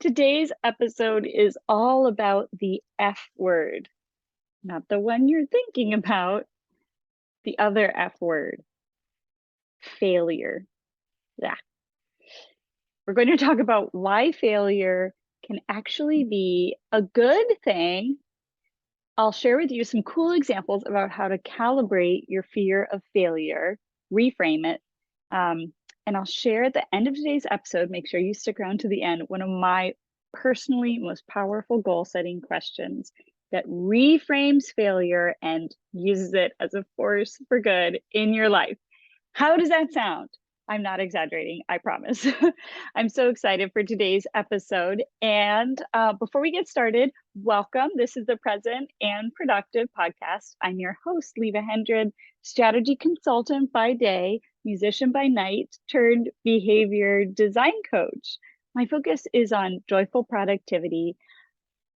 Today's episode is all about the F word, not the one you're thinking about, the other F word, failure. Yeah. We're going to talk about why failure can actually be a good thing. I'll share with you some cool examples about how to calibrate your fear of failure, reframe it. Um, and I'll share at the end of today's episode, make sure you stick around to the end, one of my personally most powerful goal setting questions that reframes failure and uses it as a force for good in your life. How does that sound? I'm not exaggerating, I promise. I'm so excited for today's episode. And before we get started, welcome. This is the Present and Productive podcast. I'm your host, Leva Hendred, strategy consultant by day, musician by night, turned behavior design coach. My focus is on joyful productivity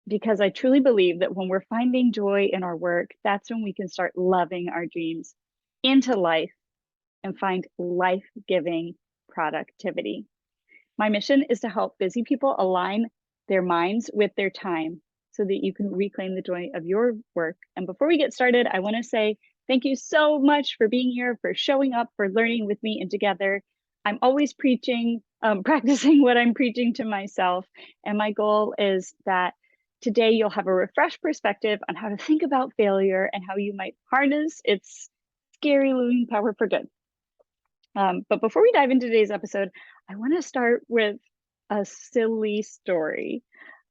because I truly believe that when we're finding joy in our work, that's when we can start loving our dreams into life and find life-giving productivity. My mission is to help busy people align their minds with their time so that you can reclaim the joy of your work. And before we get started, I want to say thank you so much for being here, for showing up, for learning with me and together. I'm always preaching, practicing what I'm preaching to myself. And my goal is that today you'll have a refreshed perspective on how to think about failure and how you might harness its scary looming power for good. But before we dive into today's episode, I want to start with a silly story.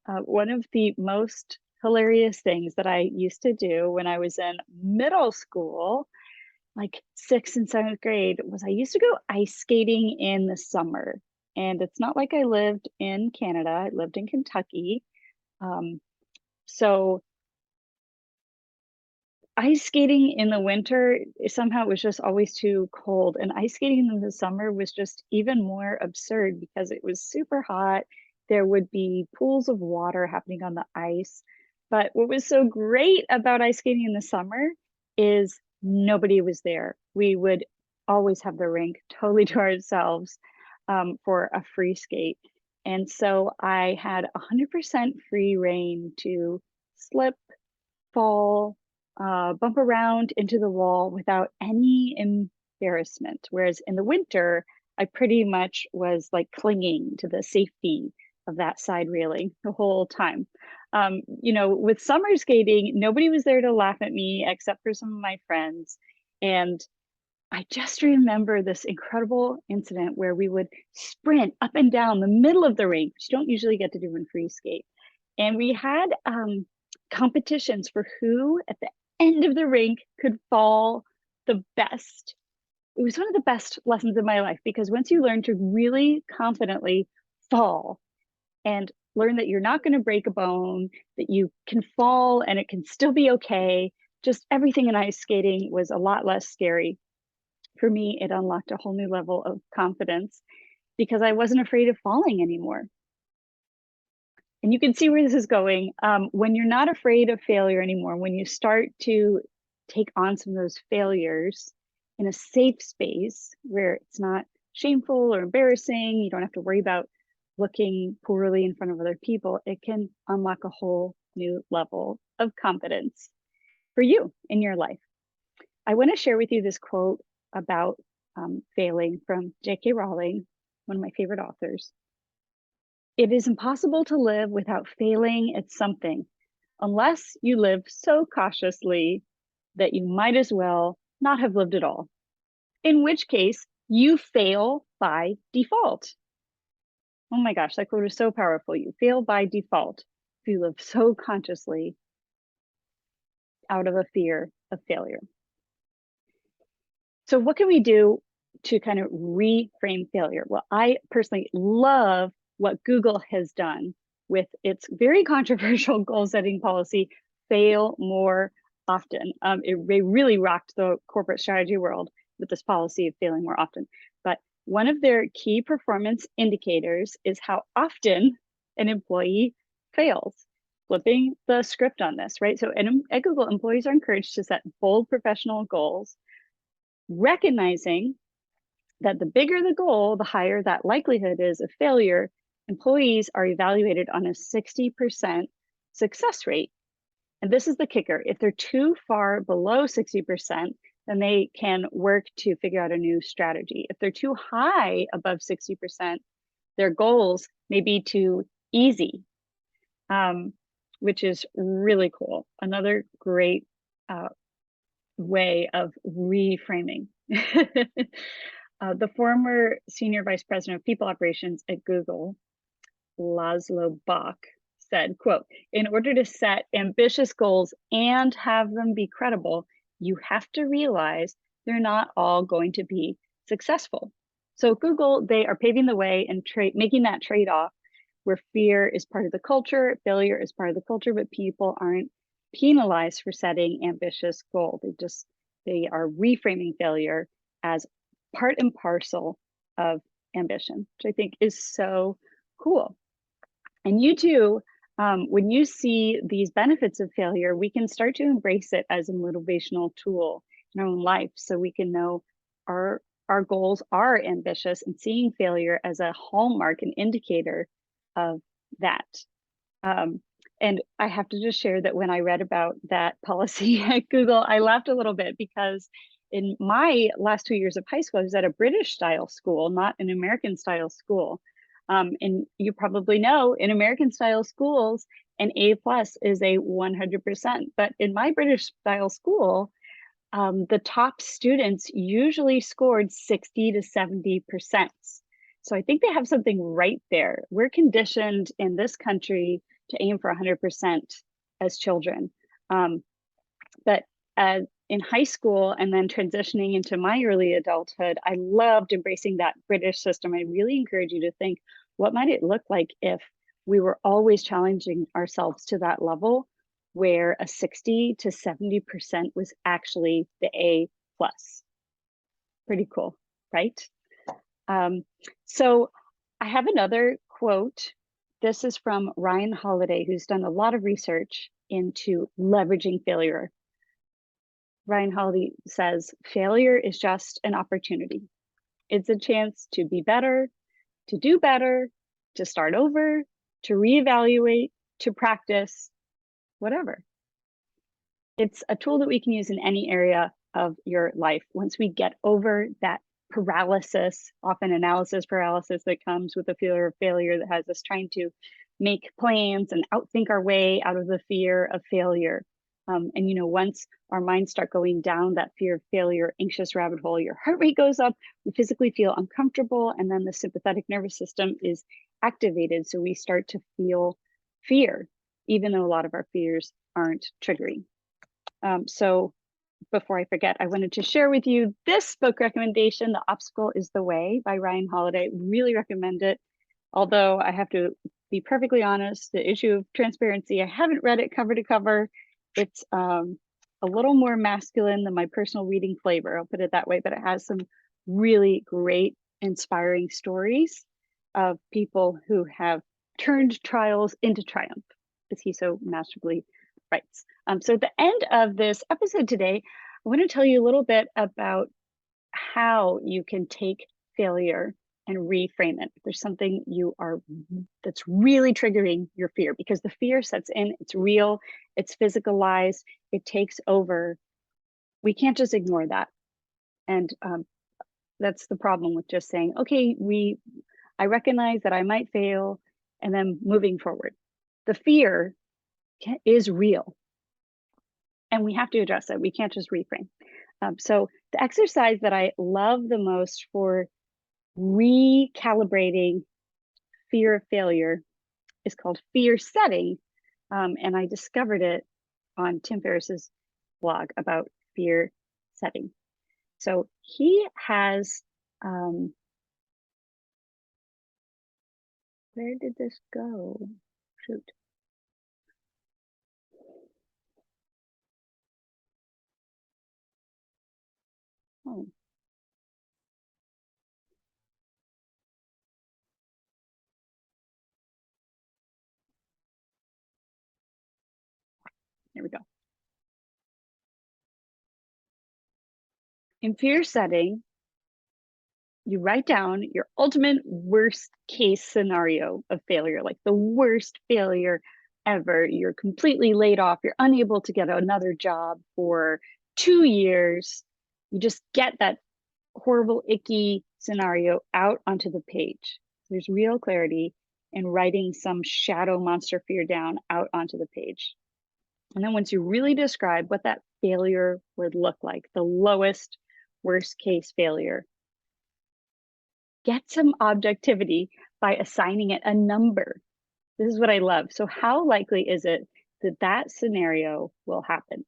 One of the most hilarious things that I used to do when I was in middle school, like 6th and 7th grade, was I used to go ice skating in the summer. And it's not like I lived in Canada, I lived in Kentucky. So ice skating in the winter, somehow it was just always too cold, and ice skating in the summer was just even more absurd because it was super hot. There would be pools of water happening on the ice. But what was so great about ice skating in the summer is nobody was there. We would always have the rink totally to ourselves for a free skate. And so I had 100% free reign to slip, fall, bump around into the wall without any embarrassment. Whereas in the winter, I pretty much was like clinging to the safety of that side railing the whole time. With summer skating, nobody was there to laugh at me except for some of my friends. And I just remember this incredible incident where we would sprint up and down the middle of the rink, which you don't usually get to do in free skate. And we had competitions for who at the end of the rink could fall the best. It was one of the best lessons of my life because once you learn to really confidently fall and learn that you're not going to break a bone, that you can fall and it can still be okay, just everything in ice skating was a lot less scary. For me, it unlocked a whole new level of confidence because I wasn't afraid of falling anymore. And you can see where this is going. When you're not afraid of failure anymore, when you start to take on some of those failures in a safe space where it's not shameful or embarrassing, you don't have to worry about looking poorly in front of other people, it can unlock a whole new level of confidence for you in your life. I want to share with you this quote about failing from J.K. Rowling, one of my favorite authors. It is impossible to live without failing at something, unless you live so cautiously that you might as well not have lived at all, in which case you fail by default. Oh my gosh, that quote is so powerful. You fail by default if you live so consciously out of a fear of failure. So what can we do to kind of reframe failure? Well, I personally love what Google has done with its very controversial goal setting policy, fail more often. They really rocked the corporate strategy world with this policy of failing more often. But one of their key performance indicators is how often an employee fails. Flipping the script on this, right? So at Google, employees are encouraged to set bold professional goals, recognizing that the bigger the goal, the higher that likelihood is of failure, employees are evaluated on a 60% success rate. And this is the kicker. If they're too far below 60%, then they can work to figure out a new strategy. If they're too high above 60%, their goals may be too easy, which is really cool. Another great way of reframing. The former senior vice president of people operations at Google, Laszlo Bach, said, quote, "In order to set ambitious goals and have them be credible, you have to realize they're not all going to be successful." So Google, they are paving the way and making that trade-off where fear is part of the culture, failure is part of the culture, but people aren't penalized for setting ambitious goals. They are reframing failure as part and parcel of ambition, which I think is so cool. And you too, when you see these benefits of failure, we can start to embrace it as a motivational tool in our own life, so we can know our goals are ambitious, and seeing failure as a hallmark, an indicator of that. And I have to just share that when I read about that policy at Google, I laughed a little bit because in my last 2 years of high school, I was at a British style school, not an American style school. And you probably know in American style schools, an A plus is a 100%. But in my British style school, the top students usually scored 60 to 70%. So I think they have something right there. We're conditioned in this country to aim for 100% as children. But in high school and then transitioning into my early adulthood, I loved embracing that British system. I really encourage you to think, what might it look like if we were always challenging ourselves to that level where a 60 to 70% was actually the A plus? Pretty cool, right? So I have another quote. This is from Ryan Holiday, who's done a lot of research into leveraging failure. Ryan Holiday says, "Failure is just an opportunity. It's a chance to be better, to do better, to start over, to reevaluate, to practice, whatever." It's a tool that we can use in any area of your life. Once we get over that paralysis, often analysis paralysis that comes with the fear of failure that has us trying to make plans and outthink our way out of the fear of failure. And once our minds start going down that fear of failure, anxious rabbit hole, your heart rate goes up, we physically feel uncomfortable, and then the sympathetic nervous system is activated. So we start to feel fear, even though a lot of our fears aren't triggering. So before I forget, I wanted to share with you this book recommendation, The Obstacle is the Way by Ryan Holiday. Really recommend it. Although I have to be perfectly honest, the issue of transparency, I haven't read it cover to cover. It's a little more masculine than my personal reading flavor, I'll put it that way, but it has some really great, inspiring stories of people who have turned trials into triumph, as he so masterfully writes. So at the end of this episode today, I want to tell you a little bit about how you can take failure and reframe it. There's something that's really triggering your fear, because the fear sets in, it's real, it's physicalized, it takes over. We can't just ignore that. And that's the problem with just saying, okay, I recognize that I might fail, and then moving forward. The fear is real, and we have to address it. We can't just reframe. So the exercise that I love the most for recalibrating fear of failure is called fear setting. And I discovered it on Tim Ferriss's blog about fear setting. So he has, where did this go? Shoot. Oh. There we go. In fear setting, you write down your ultimate worst case scenario of failure, like the worst failure ever. You're completely laid off, you're unable to get another job for 2 years. You just get that horrible, icky scenario out onto the page. There's real clarity in writing some shadow monster fear down out onto the page. And then once you really describe what that failure would look like, the lowest, worst case failure, get some objectivity by assigning it a number. This is what I love. So, how likely is it that that scenario will happen?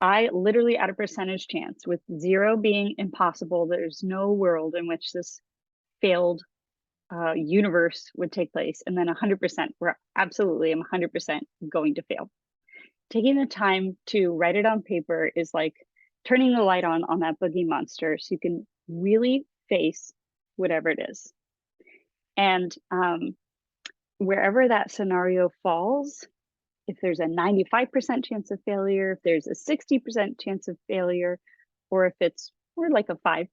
I literally, at a percentage chance, with 0 being impossible, there's no world in which this failed universe would take place. And then 100%, where absolutely I'm 100% going to fail. Taking the time to write it on paper is like turning the light on that boogie monster so you can really face whatever it is. And wherever that scenario falls, if there's a 95% chance of failure, if there's a 60% chance of failure, or if it's more like a 5%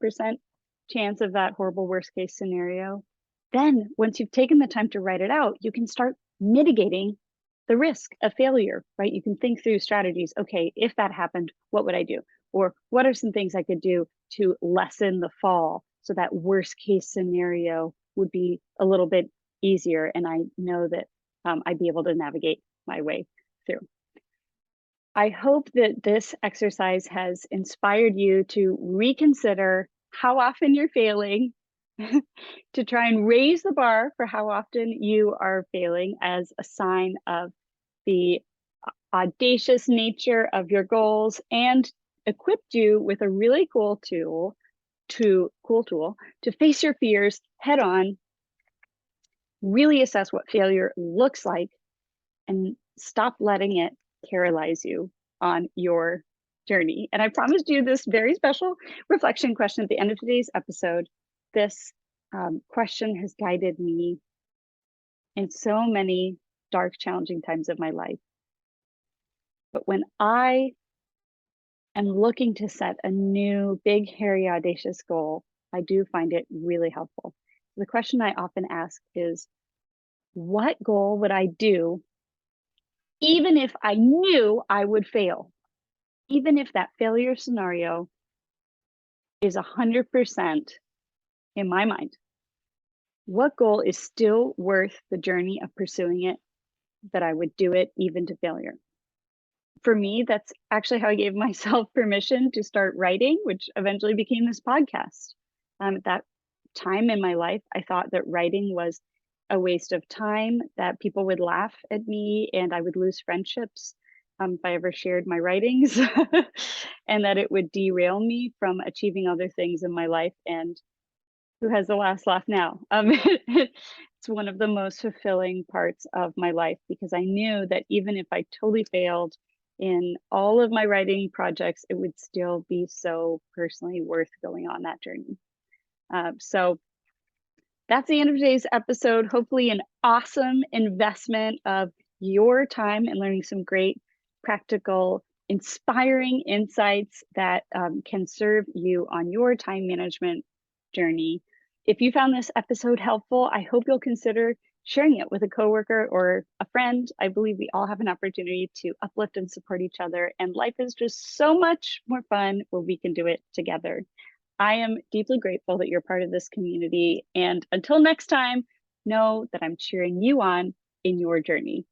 chance of that horrible worst case scenario, then once you've taken the time to write it out, you can start mitigating the risk of failure, right? You can think through strategies. Okay, if that happened, what would I do? Or what are some things I could do to lessen the fall so that worst case scenario would be a little bit easier, and I know that I'd be able to navigate my way through. I hope that this exercise has inspired you to reconsider how often you're failing, to try and raise the bar for how often you are failing as a sign of the audacious nature of your goals, and equipped you with a really cool tool to face your fears head on, really assess what failure looks like, and stop letting it paralyze you on your journey. And I promised you this very special reflection question at the end of today's episode. This question has guided me in so many dark, challenging times of my life. But when I am looking to set a new, big, hairy, audacious goal, I do find it really helpful. The question I often ask is, what goal would I do even if I knew I would fail? Even if that failure scenario is 100% in my mind, what goal is still worth the journey of pursuing it, that I would do it even to failure? For me, that's actually how I gave myself permission to start writing, which eventually became this podcast. At that time in my life, I thought that writing was a waste of time, that people would laugh at me and I would lose friendships if I ever shared my writings, and that it would derail me from achieving other things in my life. And who has the last laugh now? It's one of the most fulfilling parts of my life, because I knew that even if I totally failed in all of my writing projects, it would still be so personally worth going on that journey. So that's the end of today's episode. Hopefully an awesome investment of your time and learning some great, practical, inspiring insights that can serve you on your time management journey. If you found this episode helpful, I hope you'll consider sharing it with a coworker or a friend. I believe we all have an opportunity to uplift and support each other, and life is just so much more fun when we can do it together. I am deeply grateful that you're part of this community, and until next time, know that I'm cheering you on in your journey.